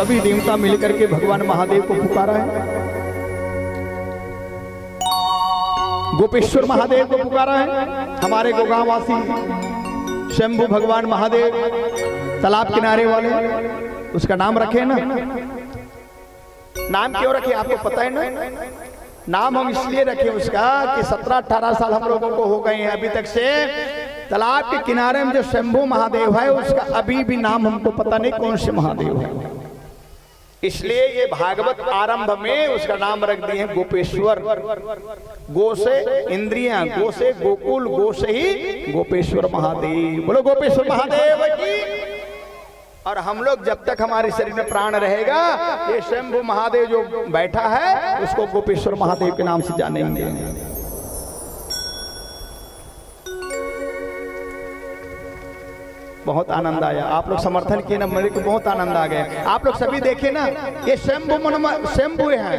सभी देवता मिलकर के भगवान महादेव को पुकारा है, गोपेश्वर महादेव को पुकारा है। हमारे गोगांवासी शंभु भगवान महादेव तालाब किनारे वाले, उसका नाम रखे ना। नाम क्यों रखे आपको पता है ना? नाम हम इसलिए रखे उसका कि 17-18 साल हम लोगों को हो गए हैं अभी तक से तालाब के किनारे में जो शंभु महादेव है उसका अभी भी नाम हमको पता नहीं कौन से महादेव है। इसलिए ये भागवत आरंभ में उसका नाम रख दिए हैं गोपेश्वर। गो से इंद्रियां, गो से गोकुल, गो से ही गोपेश्वर महादेव। बोलो गोपेश्वर महादेव की। और हम लोग जब तक हमारे शरीर में प्राण रहेगा ये शंभु महादेव जो बैठा है उसको गोपेश्वर महादेव के नाम से जानेंगे। बहुत आनंद आया, आप लोग समर्थन किए ना, मेरे को बहुत आनंद आ गया। आप लोग सभी देखे ना, ये शंभु है,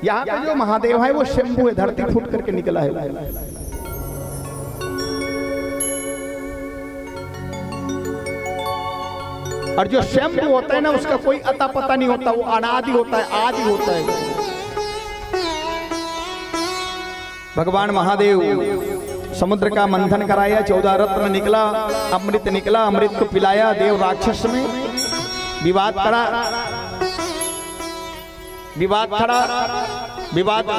यहाँ पे जो महादेव है वो शंभु है, धरती फूट करके निकला है। और जो शंभु होता है ना उसका कोई अता पता नहीं होता, वो अनादि होता है, आदि होता है। भगवान महादेव समुद्र का मंथन कराया, 14 रत्न निकला, अमृत निकला, अमृत को पिलाया। देव राक्षस में विवाद खड़ा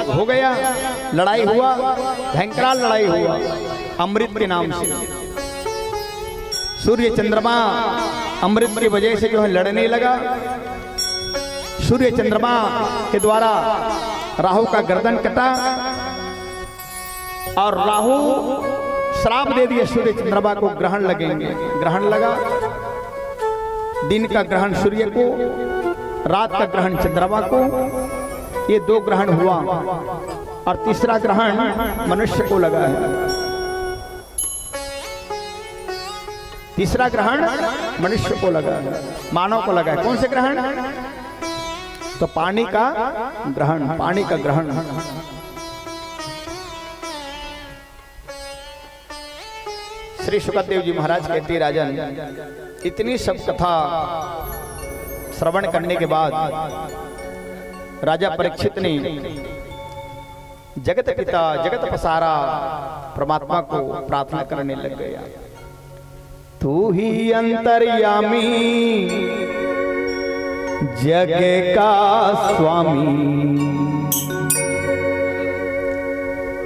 हो गया, लड़ाई हुआ, भयंकर लड़ाई हुआ अमृत के नाम से। सूर्य चंद्रमा अमृत की वजह से जो है लड़ने लगा। सूर्य चंद्रमा के द्वारा राहु का गर्दन कटा और राहु श्राप दे दिया सूर्य चंद्रमा को, ग्रहण लगेंगे। ग्रहण लगा, दिन का ग्रहण सूर्य को, रात का ग्रहण चंद्रमा को। ये 2 ग्रहण हुआ और तीसरा ग्रहण मनुष्य को लगा है। तीसरा ग्रहण मनुष्य को लगा है, मानव को लगा है। कौन से ग्रहण? तो पानी का ग्रहण, पानी का ग्रहण। श्री शुकदेव जी महाराज कहते राजन, इतनी सब कथा श्रवण करने के बाद राजा परीक्षित ने जगत पिता जगत पसारा परमात्मा को प्रार्थना करने लग गया। तू ही अंतर्यामी जग का स्वामी,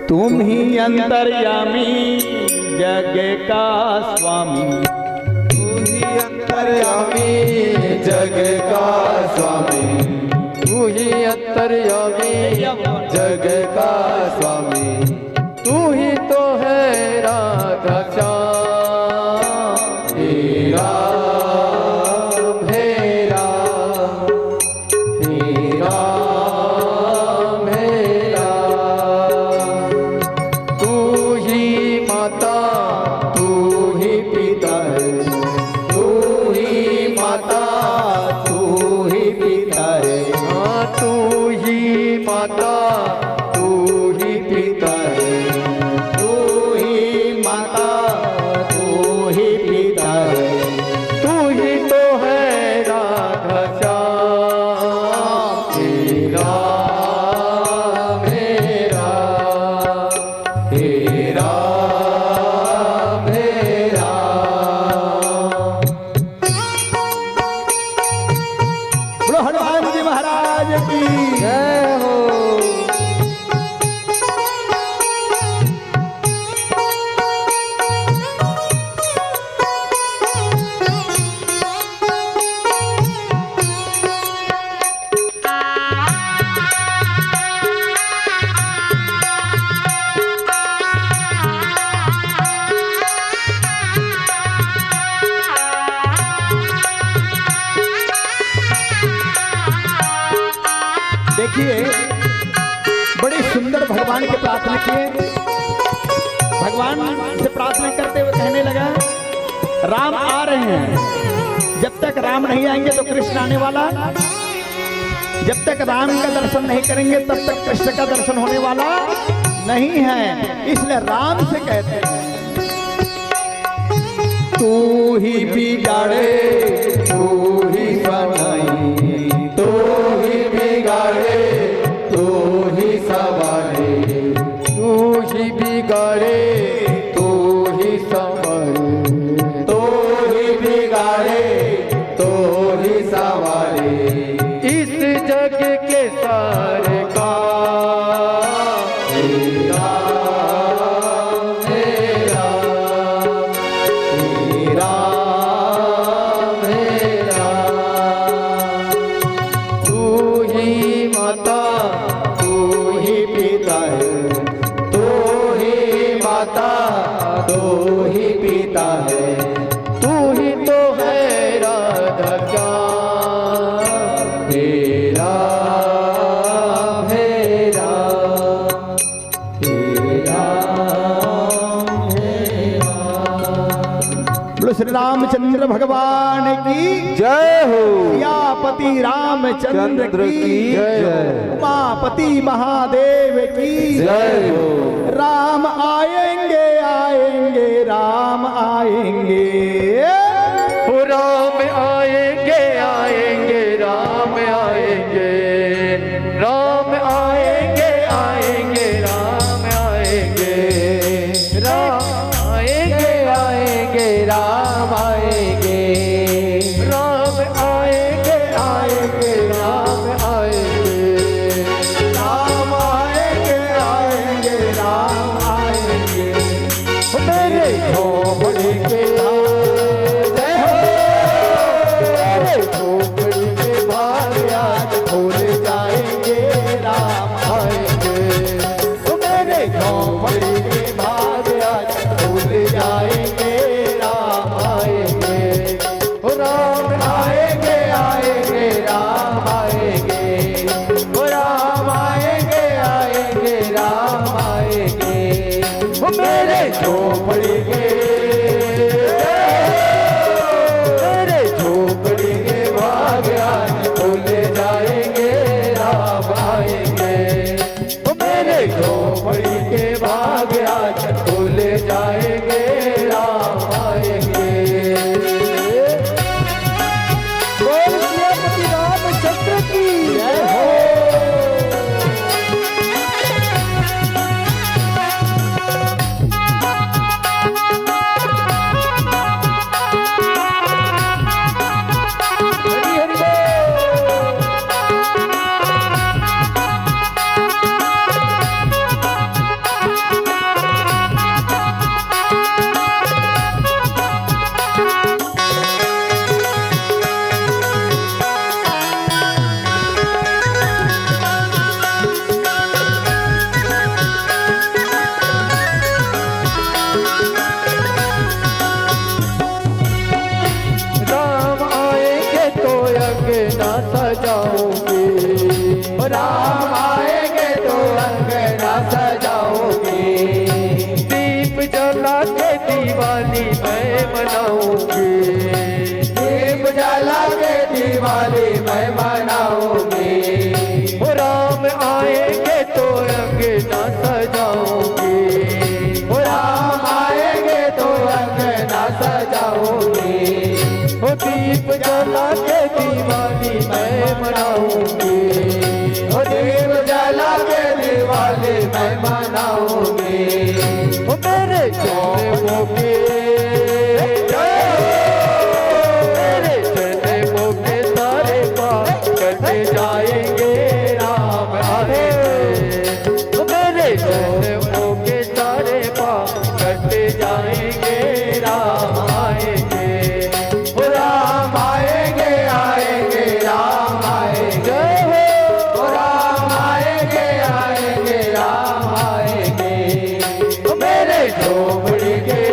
तुम ही अंतर्यामी जग का स्वामी, तू ही अंतर्यामी जग का स्वामी, तू ही अंतर्यामी जग का स्वामी, तू ही तो है राधा श्याम। देखिए बड़ी सुंदर भगवान की प्रार्थना किए। भगवान से प्रार्थना करते हुए कहने लगा, राम आ रहे हैं, जब तक राम नहीं आएंगे तो कृष्ण आने वाला, जब तक राम का दर्शन नहीं करेंगे तब तक कृष्ण का दर्शन होने वाला नहीं है। इसलिए राम से कहते हैं, तू ही बिगाड़े तू ही बनाई, सवारे इस जग के सारे का तेरा मेरा तेरा मेरा तू ही माता तू ही पिता है तू ही माता तू ही पिता है तू ही तो है राधा का तेरा मेरा तेरा मेरा। बोलो श्री रामचंद्र भगवान की जय हो सियापति रामचंद्र चंद्र की की जय हो उमापति महादेव की जय हो। राम आएंगे आएंगे राम आएंगे ओ राम आएंगे आएंगे राम आएंगे राम आएंगे आएंगे राम आएंगे राम आएंगे आएंगे राम आएंगे राम आएंगे आएंगे राम आएंगे राम आएंगे आएंगे राम आएंगे मेरे झोपड़ी के झोपड़ी के भाग्यात भूल जाएंगे राम आएंगे मेरे झोपड़ी के भाग्यात भूल जाएंगे राम आएंगे राम आएंगे आएंगे राम आएंगे राम आएंगे आएंगे राम आएंगे मेरे झोपड़ी के मेरे झोपड़ी के भाग्यात भूल जाएंगे राम आएंगे मेरे झोपड़ी के भाग्यात भूल जाएंगे राम आएंगे। बोल सियापति रामचंद्र की जय हो। हरि हरि बोल। राम आएंगे तो अंगना सजाओगे राम आएंगे तो अंगना सजाओगे दीप जला के दिवाली मैं मनाऊंगी दीप जला के दिवाली मैं मनाऊंगी राम आएंगे तो अंगना सजाओगे राम आएंगे तो अंगना सजाओगे दीप जला के दिवाली मैं मनाऊंगी दीप जला के दिवाली मैं मनाऊंगी मेरे जन्मों के मेरे जन्मों के सारे पाप कटे जाएंगे राम आएंगे मेरे जन्मों के सारे पाप कटे जाएंगे राम आएंगे राम आएंगे आएंगे राम आएंगे राम आएंगे आएंगे राम आएंगे मेरे झोपड़ी के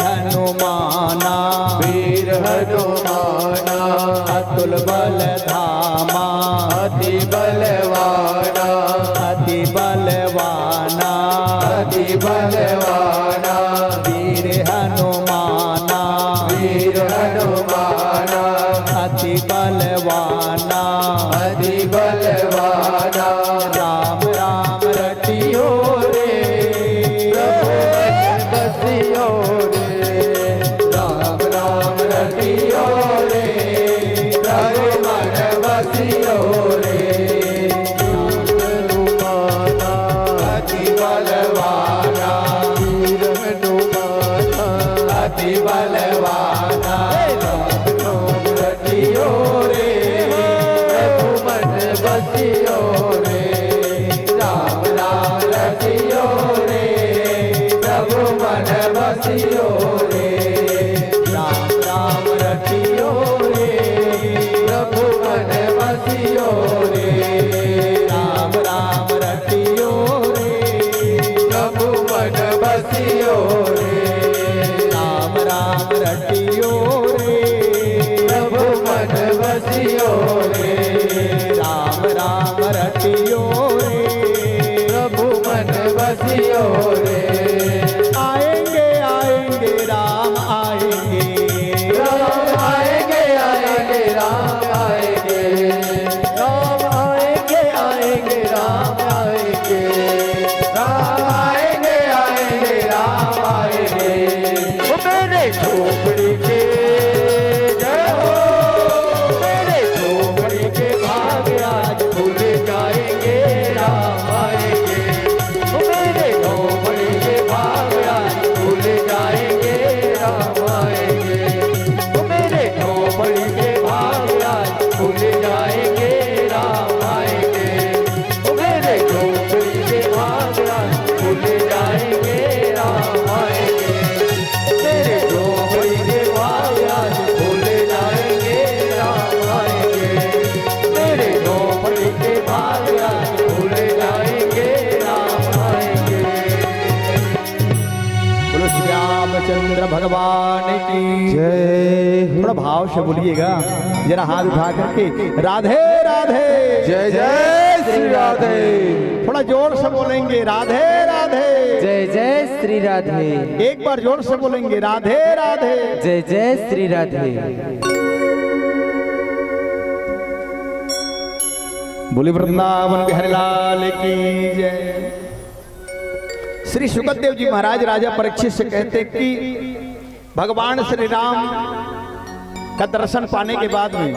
हनुमाना वीर हनुमाना अतुल बल धामा अति बलवाना अति बलवाना अति बलवाना वीर हनुमाना वीर हनुमाना अति बलवाना अति बलवाना राम राम रटियो रे प्रभु बसियो रे राम राम रटियो रे प्रभु मन बसियो रे हनुमाना अति बलवाना वीर हनुमाना अति बलवाना राम राम रटियो रे प्रभु मन बसियो रे राम राम रटियो रे प्रभु मन बसियो रे राम राम रटियो रे प्रभु मन बसियो रे राम राम रटियो रे प्रभु मन बसियो रे राम राम रटियो रे प्रभु मन बसियो रे राम राम रटियो रे प्रभु मन बसियो रे आएंगे आएंगे राम आएंगे राम आएंगे आएंगे राम आएंगे राम आएंगे आएंगे राम आएंगे राम आएंगे आएंगे राम आएंगे ओ मेरे झोपड़ी के जय हो मेरे झोपड़ी के भाग आज खुल जाएंगे राम आएंगे ओ मेरे झोपड़ी के भाग आज खुल जाएंगे राम आएंगे ओ मेरे झोपड़ी के भाग आज खुल जाएंगे राम आएंगे ओ मेरे झोपड़ी के भाग आज खुल जाएंगे राम आएंगे मेरे झोपड़ी के भाग आज खुल जाएंगे राम आएंगे मेरे झोपड़ी के भाग आज खुल जाएंगे राम आएंगे बोलो श्री रामचंद्र भगवान की जय। थोड़ा भाव से बोलिएगा, जरा हाथ उठा करके राधे राधे जय जय श्री राधे थोड़ा जोर से बोलेंगे राधे राधे जय जय श्री राधे एक बार जोर से बोलेंगे राधे राधे जय जय श्री राधे। बोली वृंदावन बिहारी लाल की जय। श्री सुखदेव जी महाराज राजा परीक्षित से कहते कि भगवान श्री राम का दर्शन पाने के बाद में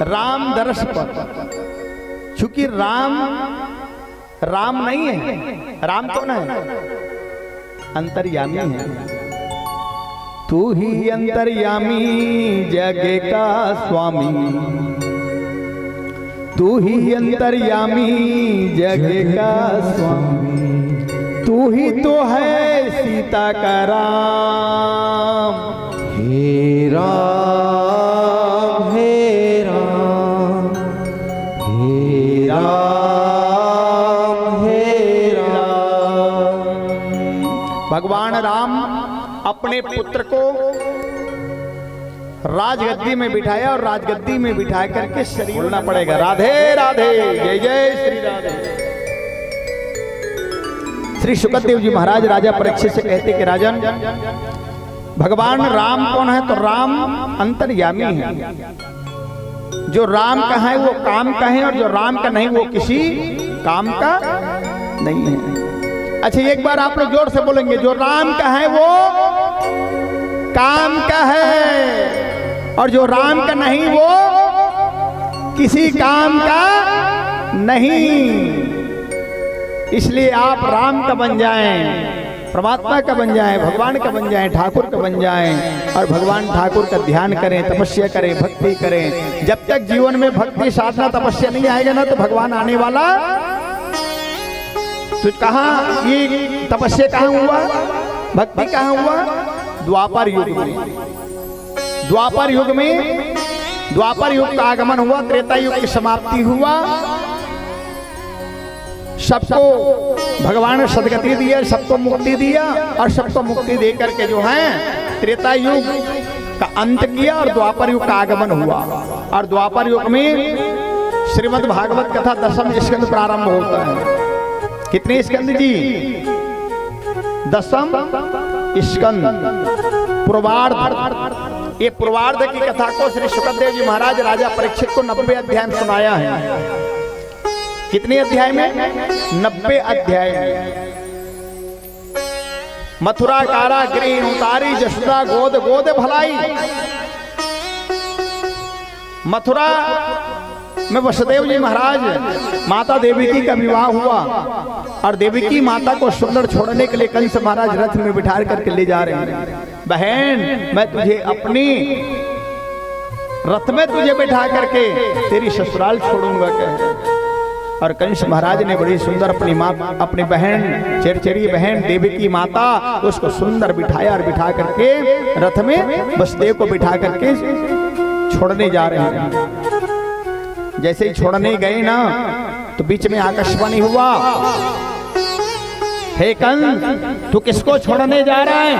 राम दर्श पर, चूंकि राम राम नहीं है, राम कौन है? अंतर्यामी है। तू ही अंतर्यामी जग का स्वामी, तू ही अंतर्यामी जग का स्वामी, तू ही तो है सीता का राम। हे राम हे राम हे राम हे राम। भगवान राम अपने पुत्र को राजगद्दी में बिठाया और राजगद्दी में बिठा करके शरीर बोलना पड़ेगा राधे राधे जय जय श्री राधे। श्री सुखदेव जी महाराज राजा परीक्षित से कहते कि राजन, भगवान राम कौन है? तो राम अंतर्यामी है। जो राम का है वो काम का है, और जो राम का नहीं वो किसी काम का नहीं है। अच्छा, एक बार आप लोग जोर से बोलेंगे, जो राम का है वो काम का है, और जो राम का नहीं वो किसी काम का नहीं। इसलिए आप राम का बन जाएं, परमात्मा का बन जाएं, भगवान का बन जाएं, ठाकुर का बन जाएं, और भगवान ठाकुर का ध्यान करें, तपस्या करें, भक्ति करें। जब तक जीवन में भक्ति साधना तपस्या नहीं आएगा ना, तो भगवान आने वाला तो कहाँ, ये तपस्या कहाँ हुआ, भक्ति कहाँ हुआ? द्वापर युग में। द्वापर युग में, द्वापर युग का आगमन हुआ, त्रेता युग की समाप्ति हुआ, सबको भगवान ने सदगति दिया, सबको मुक्ति दिया और सबको मुक्ति दे करके जो है त्रेता युग का अंत किया और द्वापर युग का आगमन हुआ। और द्वापर युग में श्रीमद् भागवत कथा 10वें स्कंद प्रारंभ होता है। कितने स्कंद जी? 10वां स्कंद पूर्वार्ध। ये पूर्वार्ध की कथा को श्री सुखदेव जी महाराज राजा परीक्षित को 90 अध्याय में सुनाया है। कितने अध्याय में? 90 अध्याय में। मथुरा कारा गृह उतारी जशोदा गोद गोद भलाई। मथुरा में वसुदेव जी महाराज माता देवकी का विवाह हुआ और देवकी माता को सुंदर छोड़ने के लिए कंस महाराज रथ में बिठा करके ले जा रहे हैं। बहन, मैं तुझे अपनी रथ में तुझे बिठा करके तेरी ससुराल छोड़ूंगा कह। और कंस महाराज ने बड़ी सुंदर अपनी माँ, अपनी बहन, चेरचेरी बहन देवकी माता, उसको सुंदर बिठाया और बिठा करके रथ में वसुदेव को बिठा करके छोड़ने जा रहे हैं। जैसे ही छोड़ने गए ना तो बीच में आकाशवाणी हुआ, हे कंस, तू किसको छोड़ने जा रहा है?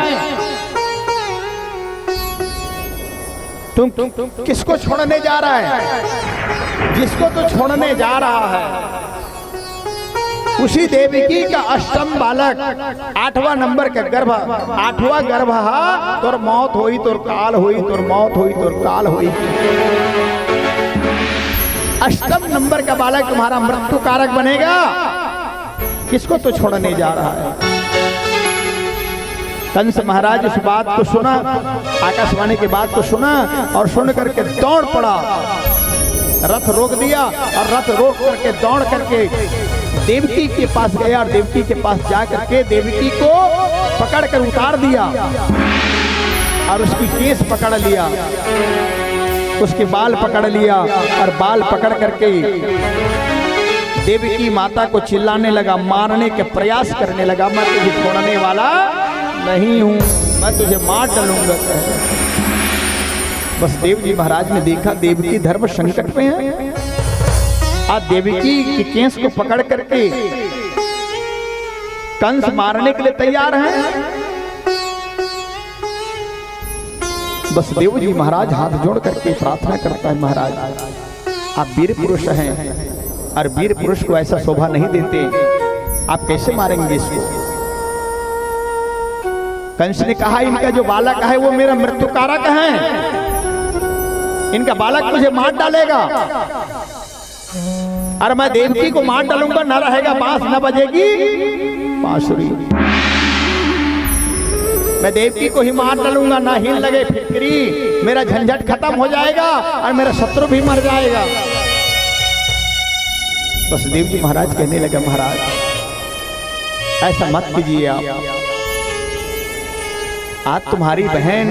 तुम किसको छोड़ने जा रहा है? जिसको तू छोड़ने जा रहा है उसी देवकी का अष्टम बालक, 8वां नंबर का गर्भ, 8वां गर्भ हा, तोर मौत हुई तोर काल हुई, तोर मौत हुई तोर काल हुई। अष्टम नंबर का बालक तुम्हारा मृत्यु कारक बनेगा। किसको तो छोड़ने जा रहा है? कंस महाराज इस बात को सुना, आकाशवाणी की बात को सुना और सुन करके दौड़ पड़ा, रथ रोक दिया और रथ रोक करके दौड़ करके देवकी के पास गया और देवकी के पास जा करके देवकी को पकड़ कर उतार दिया और उसकी केस पकड़ लिया, उसके बाल पकड़ लिया और बाल पकड़ करके देवकी माता को चिल्लाने लगा, मारने के प्रयास करने लगा, मैं तुझे छोड़ने वाला नहीं हूं, मैं तुझे मार डालूंगा। बस देव जी महाराज ने देखा देवकी धर्म संकट में है। आज देवकी की केस को पकड़ करके कंस मारने के लिए तैयार हैं। बस देव जी महाराज हाथ जोड़ करके प्रार्थना करता है, महाराज आप वीर पुरुष हैं और वीर पुरुष को ऐसा शोभा नहीं देते, आप कैसे मारेंगे इसको? कंस ने कहा, इनका जो बालक है वो मेरा मृत्यु कारक है, इनका बालक मुझे मार डालेगा और मैं देवकी को मार डालूंगा, न रहेगा बांस न बजेगी बांसुरी। मैं देवकी को ही मार डालूंगा, ना हिल लगे फिक्री, मेरा झंझट खत्म हो जाएगा और मेरा शत्रु भी मर जाएगा। बस देव जी महाराज कहने लगे, महाराज ऐसा मत कीजिए, आप आज तुम्हारी बहन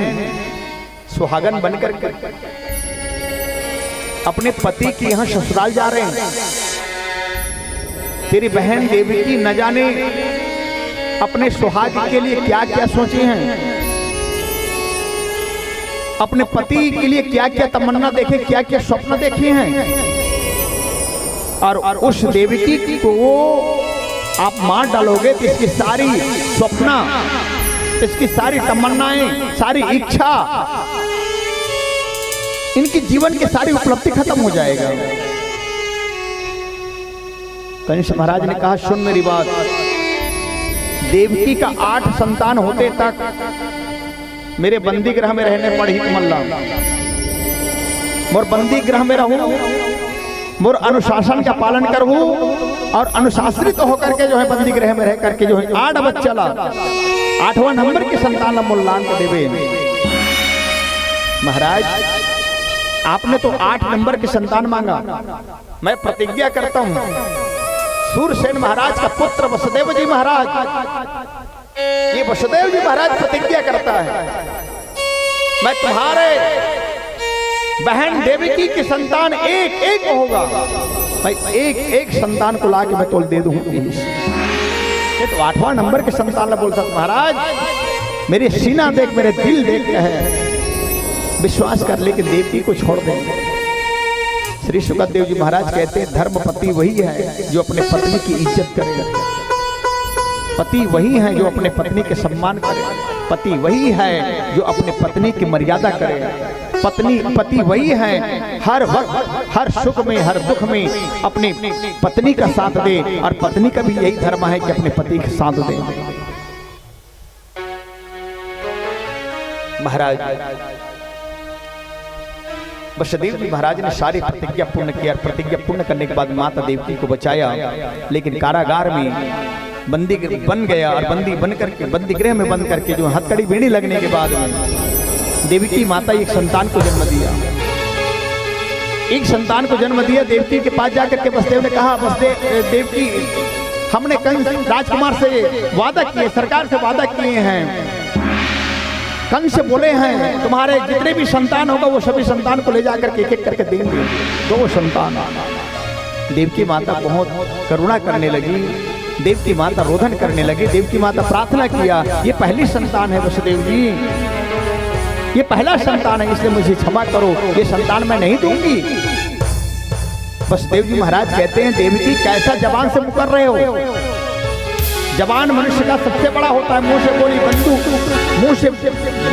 सुहागन बनकर अपने पति के यहाँ ससुराल जा रहे हैं। तेरी बहन देवकी न जाने अपने सुहाग के लिए क्या क्या सोचे हैं, अपने पति के लिए क्या क्या तमन्ना देखे, क्या क्या स्वप्न देखे हैं, और उस देवकी को आप मार डालोगे तो इसकी सारी स्वप्न, इसकी सारी तमन्नाएं, सारी इच्छा, इनकी जीवन की सारी उपलब्धि खत्म हो जाएगा। कंस महाराज ने कहा, सुन मेरी बात, देवकी का 8 संतान होते तक मेरे बंदी गृह में रहने पड़ ही मल्ला, मोर बंदी गृह में रहूं, मोर अनुशासन का पालन करूं और अनुशासित होकर के जो है बंदी गृह में रह करके जो है 8 बच्चा ला 8वां नंबर के संतान मुल्लान को देवे। महाराज आपने तो 8 नंबर के संतान मांगा, मैं प्रतिज्ञा करता हूं सूरसेन महाराज का पुत्र वसुदेव जी महाराज, ये वसुदेव जी महाराज प्रतिज्ञा करता है, मैं तुम्हारे बहन देवकी के संतान एक एक होगा, मैं एक एक संतान को लाके मैं तोल दे दूंगा। ये तो 8वां नंबर के संतान बोल सकता, महाराज मेरी सीना देख, मेरे दिल देख है, विश्वास कर ले कि देवकी को छोड़ देंगे। श्री सुखदेव जी महाराज कहते हैं धर्मपति वही है जो अपने पत्नी की इज्जत करे, पति वही है जो अपने पत्नी के सम्मान करे, पति वही है जो अपने पत्नी की मर्यादा करे, पति वही है हर वक्त हर सुख में हर दुख में अपनी पत्नी का साथ दे, और पत्नी का भी यही धर्म है कि अपने पति के साथ दे। महाराज वसुदेव जी महाराज ने सारी प्रतिज्ञा पूर्ण किया, प्रतिज्ञा पूर्ण करने के बाद माता देवकी को बचाया, लेकिन कारागार में बंदी बन गया, और बंदी बन करके बंदी गृह में बंद करके जो हथकड़ी बेड़ी लगने के बाद में देवकी माता एक संतान को जन्म दिया, एक संतान को जन्म दिया। देवकी के पास जाकर के वसुदेव ने कहा, देवकी हमने कंस राजकुमार से वादा किए, सरकार से वादा किए हैं, कंस से बोले हैं तुम्हारे जितने भी संतान होगा वो सभी संतान को ले जाकर के एक एक करके देंगे, 2 संतान। देवकी माता बहुत करुणा करने लगी, देवकी माता रोदन करने लगी, देवकी माता प्रार्थना किया, ये पहली संतान है वसुदेव जी, ये पहला संतान है, इसलिए मुझे क्षमा करो, ये संतान मैं नहीं दूंगी। वसुदेव जी महाराज कहते हैं देवकी कैसा जबान से मुकर रहे हो, जबान मनुष्य का सबसे बड़ा होता है, मुंह से बोली बंदूक,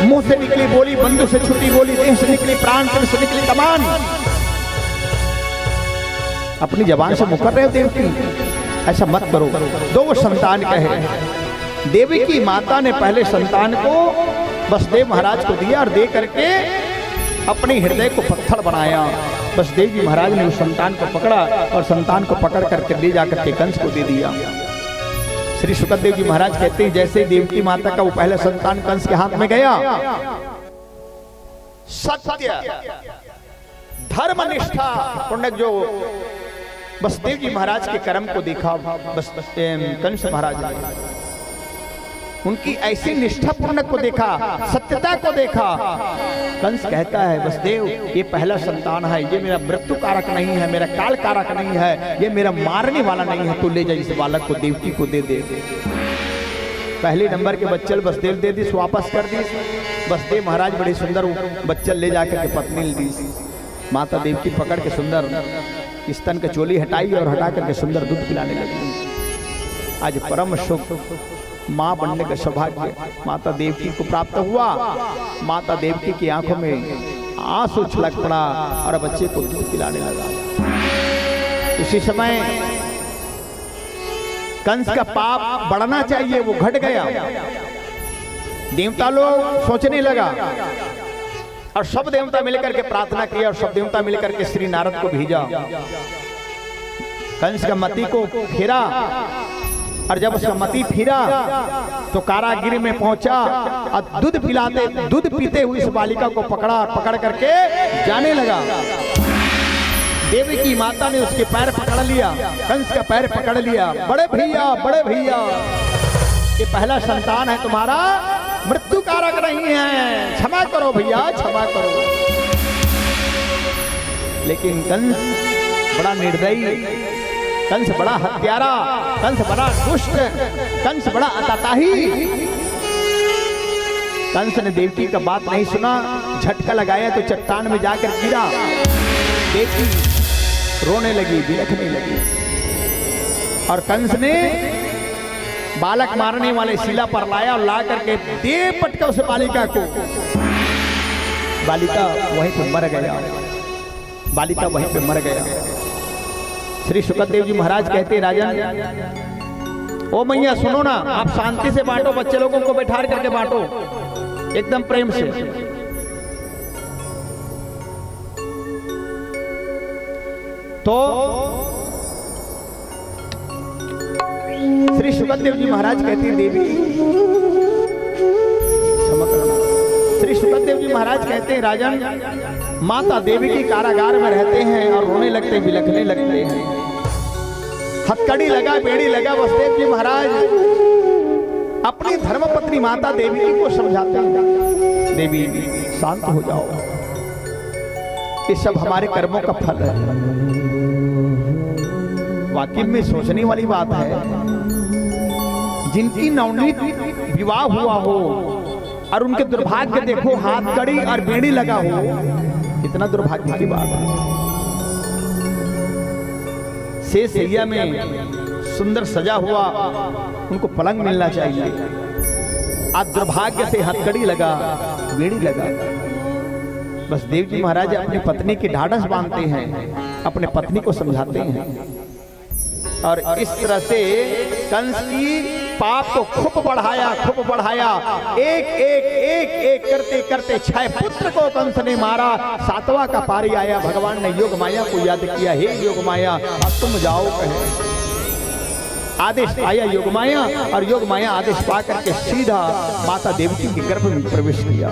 मुंह से निकली बोली बंदूक से छुटी गोली, देह से निकली प्राण, तन से निकली कमान, अपनी जबान से मुकर रहे हो देवकी, ऐसा मत करो। 2 संतान कहे, देवी की माता ने पहले संतान को वसुदेव महाराज को दिया और दे करके अपने हृदय को पत्थर बनाया। वसुदेव जी महाराज ने उस संतान को पकड़ा और संतान को पकड़ करके ले जाकर के कंस को दे दिया। श्री सुखदेव जी महाराज कहते हैं जैसे देवकी माता का वो पहला संतान कंस के हाथ में गया, सत्य धर्मनिष्ठा पुण्य जो वसुदेव जी महाराज के कर्म को देखा, बस कंस महाराज ने उनकी ऐसी निष्ठा पूर्ण को देखा, सत्यता को देखा। कंस कहता है वसुदेव ये पहला संतान है, ये मेरा मृत्यु कारक नहीं है, मेरा काल कारक नहीं है, ये मेरा मारने वाला नहीं है, तो ले जा इस बालक को देवकी को दे दे। पहले नंबर के बच्चल वसुदेव दे दी, वापस कर दी। वसुदेव महाराज बड़ी सुंदर बच्चल ले जाकर के पत्नी दी, माता देवकी पकड़ के सुंदर स्तन का चोली हटाई और हटा करके सुंदर दूध पिलाने लगी। आज परम सुख माँ बनने का सौभाग्य माता देवकी को प्राप्त हुआ। माता देवकी की आंखों में आंसू छलक पड़ा और बच्चे को दूध पिलाने लगा। उसी समय कंस का पाप बढ़ना चाहिए, वो घट गया। देवता लोग सोचने लगा और सब देवता मिलकर के प्रार्थना किया और सब देवता मिलकर के श्री नारद को भेजा। कंस का मति को फिरा और जब उसका मति फिरा तो कारागृह में पहुंचा और दूध पीते हुए इस बालिका को पकड़ करके जाने लगा। देवी की माता ने उसके पैर पकड़ लिया, कंस का पैर पकड़ लिया। बड़े भैया ये पहला संतान है तुम्हारा, मृत्यु कारक नहीं है, क्षमा करो भैया, क्षमा करो। लेकिन कंस बड़ा निर्दयी, कंस बड़ा हत्यारा, कंस बड़ा दुष्ट, कंस बड़ा अताताही। कंस ने देवकी का बात नहीं सुना, झटका लगाया तो चट्टान में जाकर गिरा। देवकी रोने लगी, बिलखने लगी और कंस ने बालक मारने वाले शिला पर लाया और ला करके दे पटका उस बालिका को। बालिका वहीं पे मर गया, बालिका वहीं पे मर गया। श्री सुखदेव जी महाराज कहते राजन, ओ मैया सुनो ना, आप शांति से बांटो, बच्चे लोगों को बैठा करके बांटो एकदम प्रेम से। तो श्री सुखदेव जी महाराज कहते हैं देवी क्षमा करना। श्री सुखदेव जी महाराज कहते हैं राजन, माता देवी की कारागार में रहते हैं और रोने लगते हैं, बिलखने लगते हैं। हथकड़ी लगा, बेड़ी लगा। वसुदेव जी महाराज अपनी धर्मपत्नी माता देवी को समझाते हैं, देवी शांत हो जाओ, ये सब हमारे कर्मों का फल है। वाकई में सोचने वाली बात है, जिनकी नवनीत विवाह हुआ हो और उनके दुर्भाग्य देखो, हाथ कड़ी और बेड़ी लगा हो, कितना दुर्भाग्य की बात है। शेष सैया में सुंदर सजा हुआ उनको पलंग मिलना चाहिए। आज दुर्भाग्य से हथकड़ी लगा, बेड़ी लगा। बस देव जी महाराज अपनी पत्नी की ढाढ़स बांधते हैं, अपने पत्नी को समझाते हैं और इस तरह से कंस की पाप को खूब बढ़ाया, खूब बढ़ाया। एक एक एक एक करते करते 6 पुत्र को कंस ने मारा। 7वां का पारी आया। भगवान ने योग माया को याद किया, हे योग माया अब तुम जाओ कहे। आदेश आया योग माया और योग माया आदेश पाकर के सीधा माता देवकी के गर्भ में प्रवेश किया।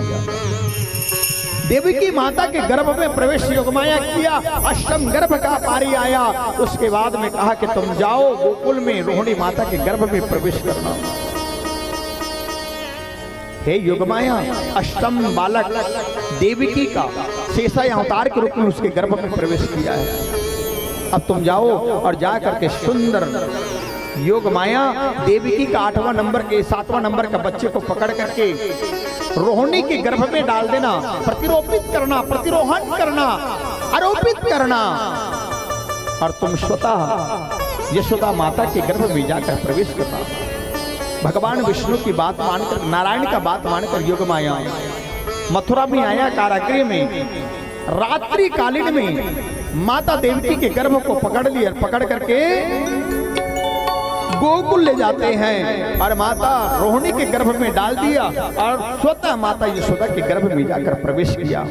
देवकी माता के गर्भ में प्रवेश योग माया किया। अष्टम गर्भ का पारी आया। उसके बाद में कहा कि तुम जाओ गोकुल में रोहिणी माता के गर्भ में प्रवेश करना। हे योग माया, अष्टम बालक देवकी का शेषा अवतार के रूप में उसके गर्भ में प्रवेश किया है। अब तुम जाओ और जा करके सुंदर योग माया देवकी का 8वां नंबर के 7वां नंबर का बच्चे को पकड़ करके रोहिणी के गर्भ में डाल देना। प्रतिरोपित करना, प्रतिरोहण करना, आरोपित करना और तुम स्वतः यशोदा माता के गर्भ में जाकर प्रवेश करना। भगवान विष्णु की बात मानकर, नारायण का बात मानकर योग माया मथुरा में आया। कारागृह में रात्रि कालीन में माता देवकी के गर्भ को पकड़ लिया, पकड़ करके गोकुल ले जाते हैं और माता रोहिणी के गर्भ में डाल दिया और स्वतः माता यशोदा के गर्भ में जाकर प्रवेश किया।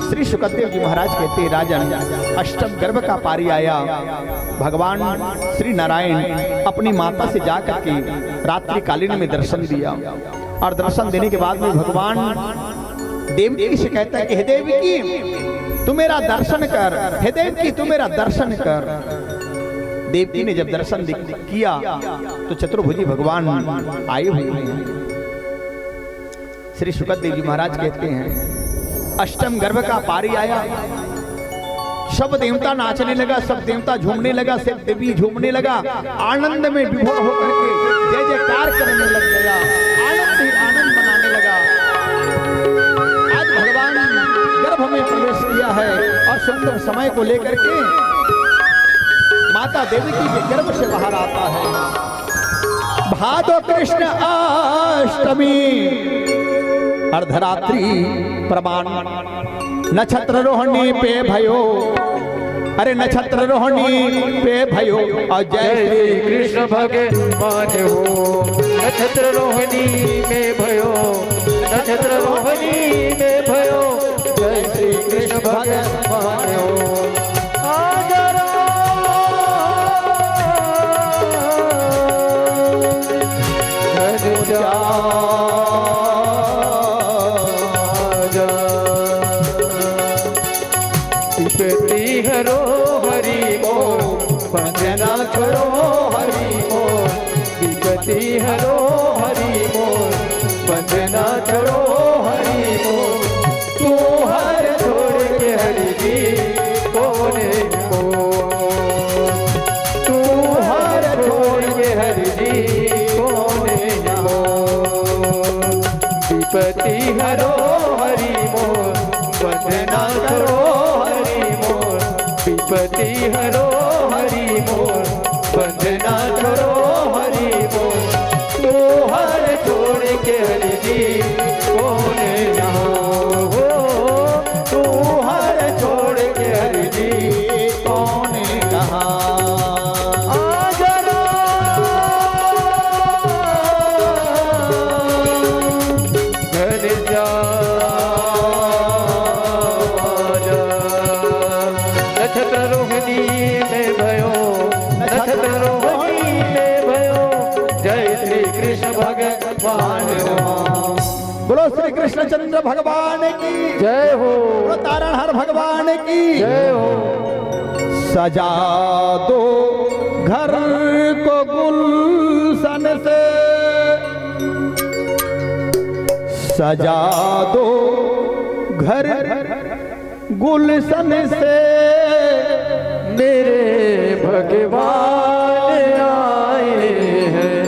श्री सुखदेव जी महाराज कहते हैं, राजन अष्टम गर्भ का पारी आया। भगवान श्री नारायण अपनी माता से जाकर के रात्रि कालीन में दर्शन दिया और दर्शन देने के बाद में भगवान देवकी से कहता है कि हे देवकी तू मेरा दर्शन कर, हे देवकी तू मेरा दर्शन कर। देवकी ने जब दर्शन किया तो चतुर्भुजी भगवान आए हुए हैं। श्री सुखदेव जी महाराज कहते हैं, अष्टम गर्भ का पारी आया। सब देवता नाचने लगा, सब देवता झूमने लगा, सब देवी झूमने लगा। आनंद में विभोर होकर के जय जयकार करने लग गया, आनंद ही आनंद मनाने लगा। आज भगवान गर्भ में प्रवेश किया है और सुंदर समय को लेकर के माता देवकी के गर्भ से बाहर आता है। भादो कृष्ण अष्टमी अर्धरात्रि प्रमाण नक्षत्र रोहिणी पे भयो, अरे नक्षत्र रोहिणी पे भयो और जय श्री कृष्ण भगवान हो। नक्षत्र रोहिणी में भयो, नक्षत्र रोहिणी में भयो, जय श्री कृष्ण भगवान हो। हरो हरि बोल, वंदना करो हरि बोल। विपत्ति हरो हरि बोल, वंदना करो हरि बोल। तू हर छोड़ के हरि जी कोने को, तू हर छोड़ के हरि जी कोने को। विपत्ति हरो हरि बोल, वंदना करो विपत्ति हरो हरि बोल, वंदना करो हरि बोल। तू हर छोड़ के हरि जी कोने ना हो, तू हर छोड़ के हरि जी कोने कहा। नक्षत्र रोहिणी में भयो, नक्षत्र रोहिणी में भयो, जय श्री कृष्ण भगवान हो। बोलो श्री कृष्णचंद्र भगवान की जय हो, बोलो तारणहार भगवान की जय हो। सजा दो घर को गुलशन से, सजा दो घर गुलशन से, मेरे भगवान आए हैं,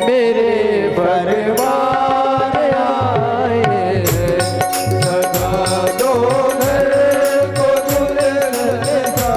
मेरे भगवान आए हैं। सजा दो घर को गुलशन सा,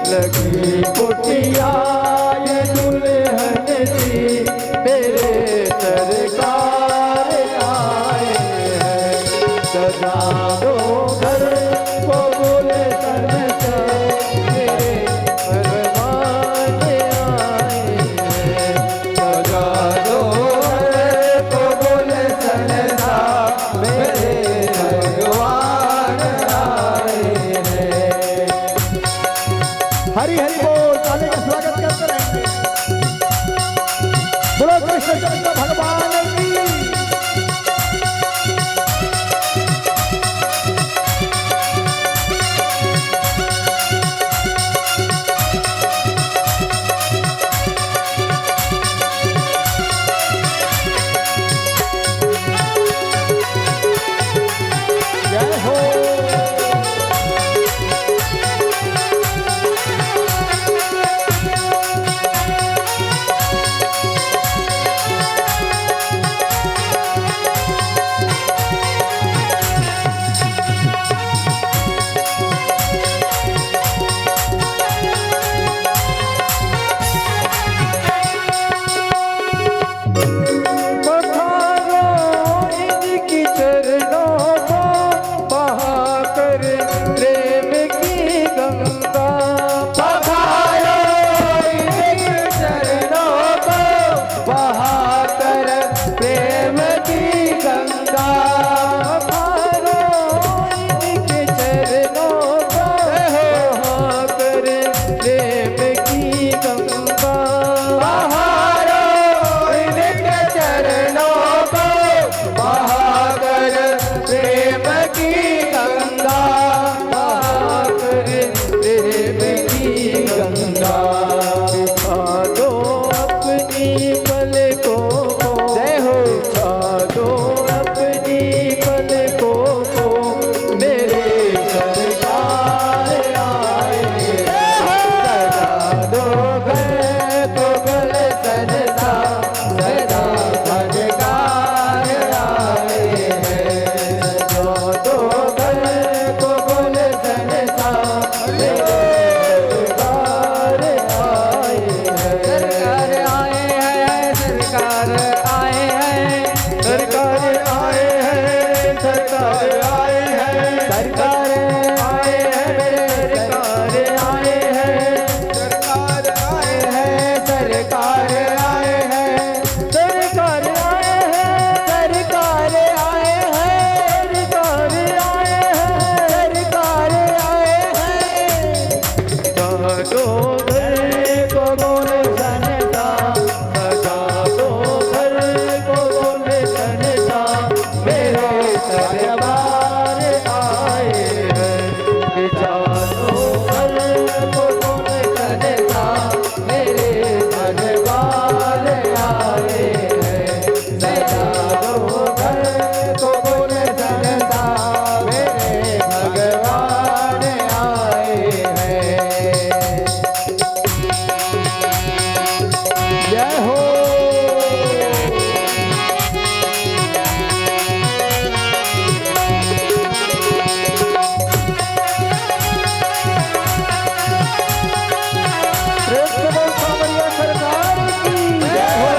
लगी कुटिया ये दुल्हन जी मेरे सरकार आए हैं। सजा दो घर को गुलशन से मेरे भगवान आए हैं। सजा दो घर को गुलशन सा मेरे भगवान आए हैं। हरि हरि बोल, ताली का स्वागत करते रहेंगे। बोलो कृष्णचंद्र भगवान की। जय हो। पधारो इनकी चरणों को बहाकर प्रेम की गंगा। पधारो इनकी चरणों को बहाकर प्रेम की गंगा। पधारो इनके चरणों को बहाकर प्रेम की गंगा। बहारो इनके चरणों को बहाकर प्रेम की गंगा। बहाकर प्रेम की गंगा। बिछा दो अपनी पलकों को। जय हो। बिछा दो अपनी पलकों को मेरे सरकार आए हैं। सजा दो घर को गुलशन सा सदा भगवान आए हैं। सजा दो घर को गुलशन सा मेरे भगवान आए हैं। सरकार आए हैं। सरकार आए हैं। सरकार आए हैं। सरकार आए हैं। सरकार आए हैं। मेरे सरकार आए हैं। सरकार आए हैं। सरकार आए हैं। सरकार आए हैं। सरकार आए हैं। सरकार आए हैं। सरकार आए हैं। सजा दो घर को गुलशन सा। सजा दो घर को गुलशन सा मेरे सरकार आए हैं। बिछा दो घर को गुलशन सा मेरे भगवान आए हैं। सजा दो घर को गुलशन सा मेरे भगवान आए हैं। जय हो। प्रेम सावरिया सरकार की जय हो।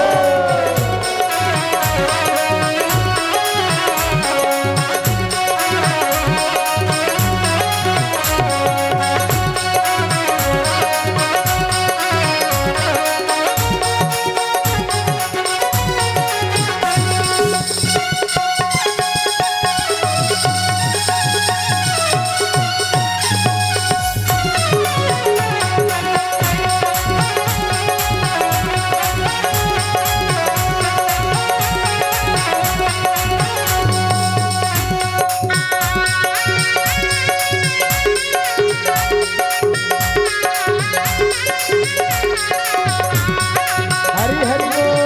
हरि हरि बोल।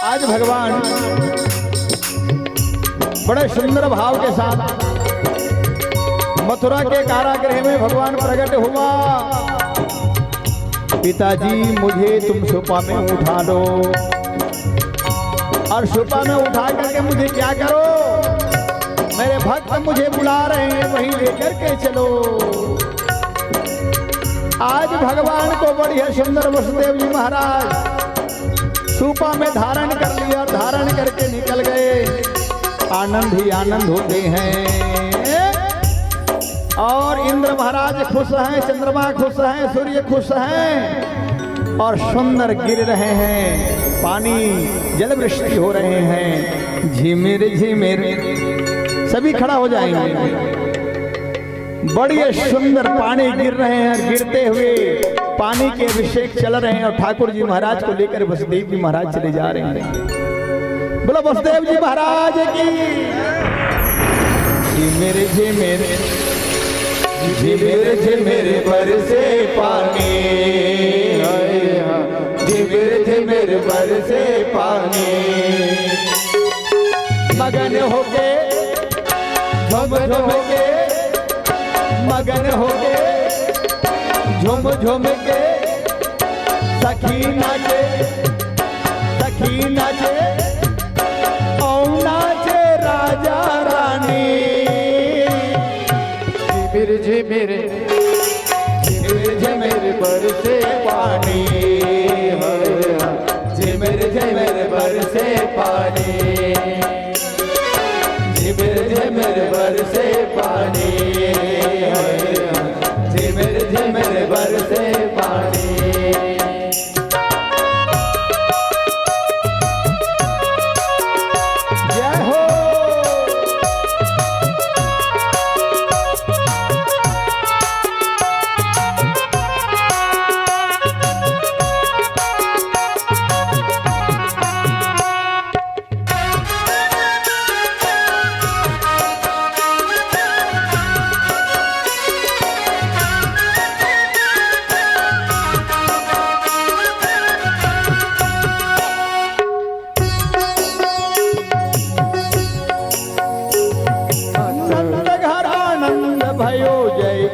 आज भगवान बड़े सुंदर भाव के साथ मथुरा के कारागृह में भगवान प्रकट हुआ। पिताजी मुझे तुम सुपा में उठा लो, और सुपा में उठा करके मुझे क्या करो, मेरे भक्त मुझे बुला रहे हैं, वहीं लेकर के चलो। आज भगवान को बढ़िया सुंदर वसुदेव जी महाराज सूपा में धारण कर लिया, धारण करके निकल गए। आनंद ही आनंद होते हैं। और इंद्र महाराज खुश हैं, चंद्रमा खुश हैं, सूर्य खुश हैं और सुंदर गिर रहे हैं, पानी जल वृष्टि हो रहे हैं। झिमिर झिमिर, सभी खड़ा हो जाएंगे। बड़ी सुंदर पानी गिर रहे हैं, गिरते हुए पानी के अभिषेक चल रहे हैं और ठाकुर जी महाराज को लेकर वसुदेव जी महाराज चले जा रहे हैं। बोलो वसुदेव जी महाराज की। झिमिर झिमिर झिमिर झिमिर बरसे पानी, झिमिर झिमिर बरसे पानी। मगन होके झुम झुम के, मगन होके झुम झुम के सखी नाचे, सखी नाचे और नाचे राजा रानी। झिमिर झिमिर झिमिर झिमिर बरसे पानी, झिमिर झिमिर बरसे पानी, झिमिर झिमिर बरसे पानी, झिमिर झिमिर बरसे पानी। जय हो।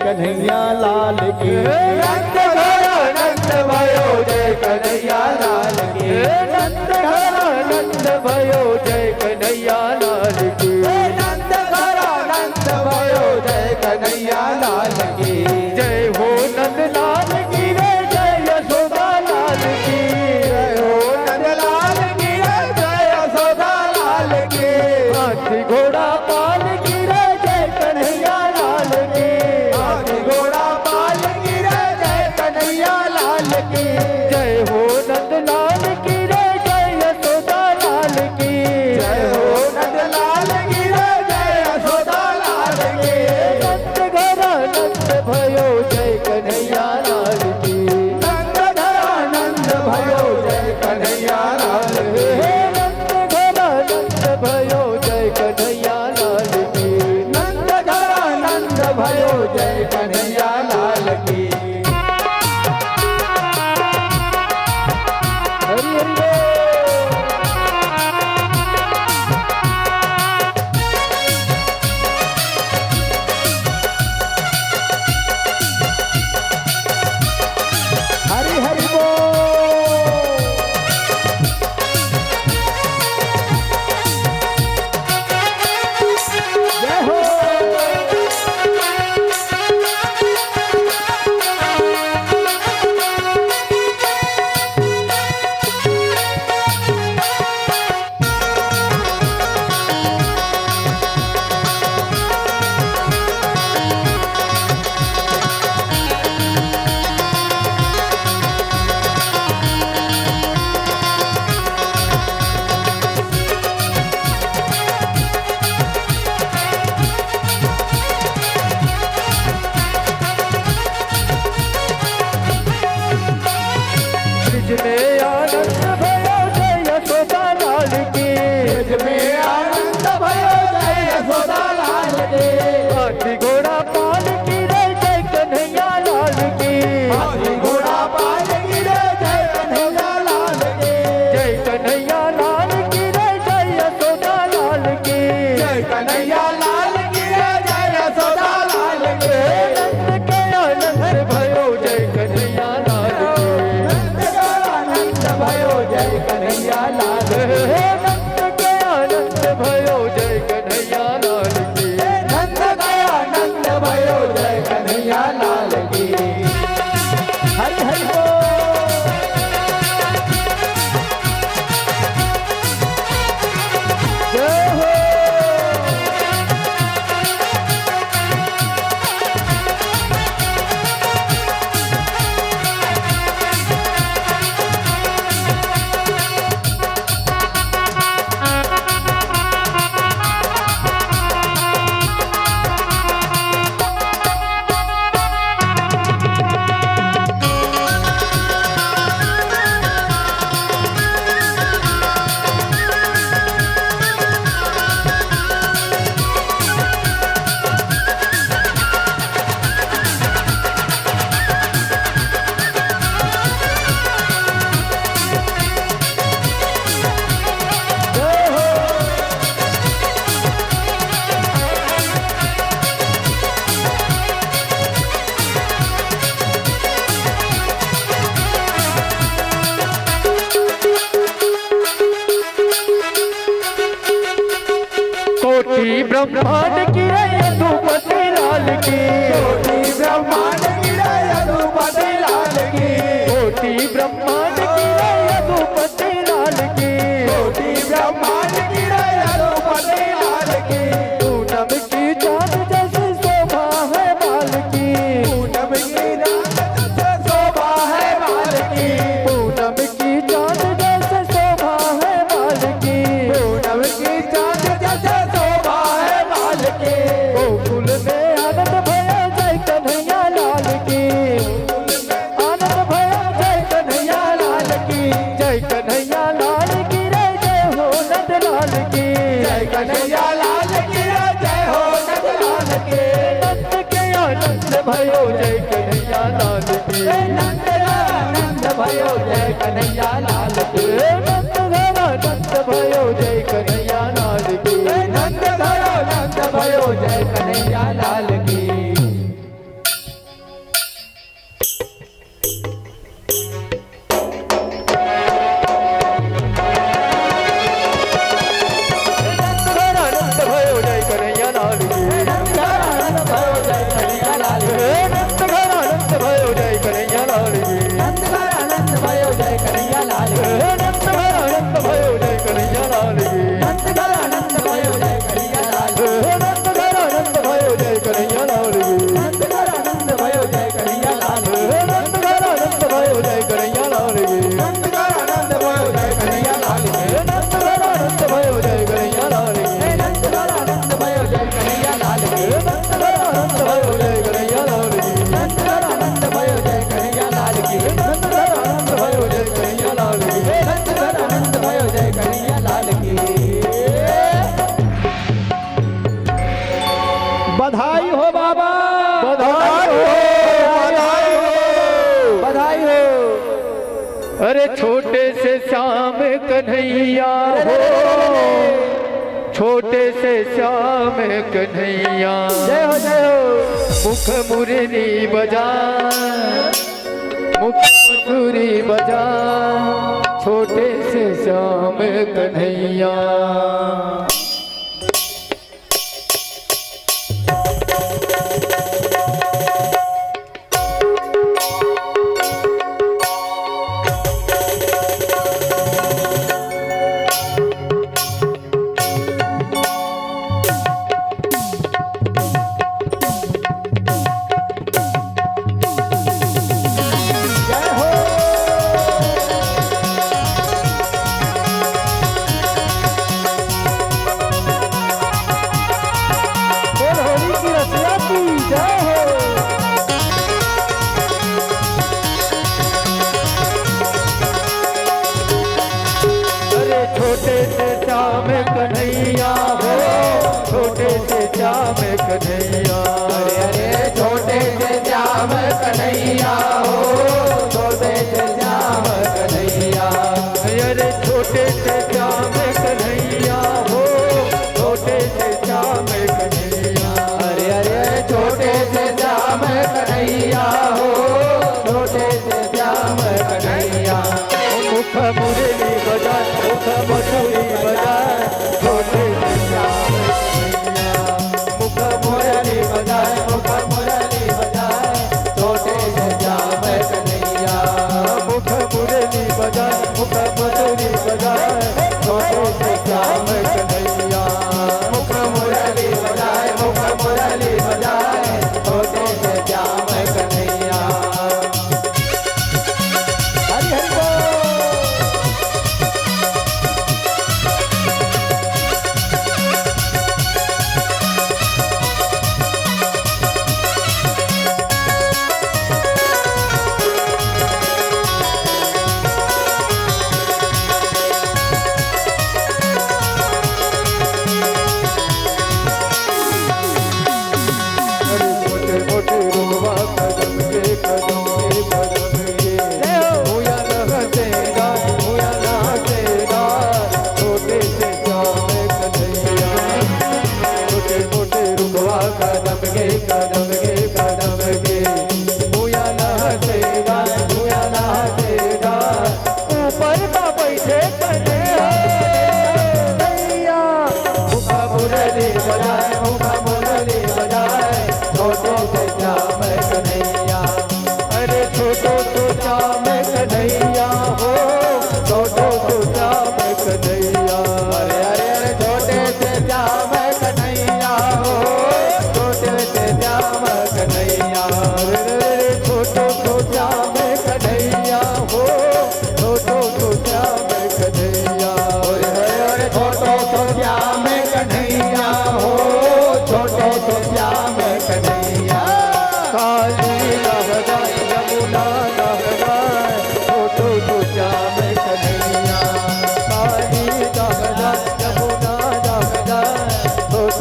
कन्हैया लाल की, नंद घर नंद भयो जय कन्हैया लाल की, नंद घर नंद भयो जय कन्हैया लाल की, नंद घर नंद भयो जय कन्हैया लाल की। जय हो नंद लाल की रे, जय यशोदा लाल की, जय हो नंद लाल की रे, जय यशोदा लाल की। हाथी घोड़ा पाल की रे, जय कन्हैया लाल की, घोड़ा पाल की रे, जय कन्हैया लाल की। जय हो नंद लाल की रे, जय यशोदा लाल की, जय हो नंद लाल की रे, जय यशोदा लाल की। नंद घर नंद भयो जय कन्हैया लाल की, नंद घर नंद भयो जय कन्हैया लाल की, नंद घर नंद भयो जय कन्हैया लाल की, नंद घर नंद भयो जय कन्हैया लाल की। हरि हरि बोल। हरि हरि बोल। कोटि ब्रह्मांड की यदुपति लाल की, कोटि ब्रह्मांड की यदुपति लाल की, कोटि ब्रह्मांड की यदुपति लाल की, कोटि ब्रह्मांड की यदुपति लाल की। पूनम की चांद जैसे शोभा है बाल की, पूनम की चांद जैसे शोभा है बाल की, पूनम की चांद जैसे शोभा है बाल की, पूनम की चांद जैसे शोभा है बाल की। गोकुल में आनंद भया जय कन्हैया लाल की, आनंद भया जय कन्हैया लाल की, जय कन्हैया लाल की रे जय हो नंद लाल की, जय कन्हैया लाल की जय हो नंद लाल की। नंद के आनंद भयो जय कन्हैया लाल की, नंद आनंद भयो जय कन्हैया लाल की, नंद घरा नंद भयो जय कन्हैया लाल की, नंद घरो नंद भयो जय कन्हैया लाल की। घरा नंद भयो जय कन्हैया लाल की, नंद आनंद भयो जय कन्हैया लाल की, नंद घरा नंद भयो जय कन्हैया लाल की, नंद आनंद भयो जय कन्हैया लाल की, नंद घरा नंद भयो जय कन्हैया लाल की, नंद आनंद भयो जय कन्हैया लाल की, नंद घरा नंद भयो जय कन्हैया लाल की, नंद आनंद भयो जय कन्हैया लाल की, नंद घरा नंद भयो जय कन्हैया लाल की, नंद आनंद भयो जय कन्हैया लाल की, नंद घरा नंद भयो जय कन्हैया लाल की, नंद आनंद भयो जय कन्हैया लाल की, नंद घरा नंद भयो जय कन्हैया लाल की, नंद आनंद भयो जय कन्हैया लाल की, नंद घरा नंद भयो जय कन्हैया लाल की, नंद आनंद भयो जय कन्हैया लाल की। बधाई हो बाबा, बधाई हो, बधाई हो, बधाई हो। अरे छोटे से श्याम कन्हैया हो, छोटे से श्याम कन्हैया, जय हो जय हो। मुख मुरली बजा, मुख मधुरी बजा, छोटे से श्याम कन्हैया। छोटे से श्याम कन्हैया हो, छोटे से श्याम कन्हैया, अरे अरे छोटे से श्याम कन्हैया हो, छोटे से श्याम कन्हैया, अरे छोटे से श्याम कन्हैया हो, छोटे से श्याम कन्हैया, अरे अरे छोटे से श्याम कन्हैया हो, छोटे से श्याम कन्हैया। मुख मुरली बजा, मुख मधुरी बजा, छोटे से श्याम कन्हैया, मुख मुरली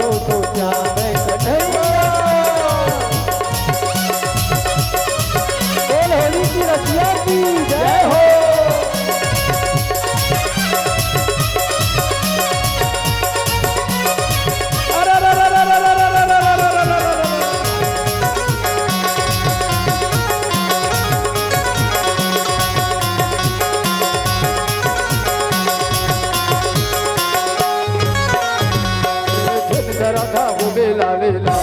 तो जाने कन्हैया। बोल होली की रसिया की जय हो। राधा वो बेला बेला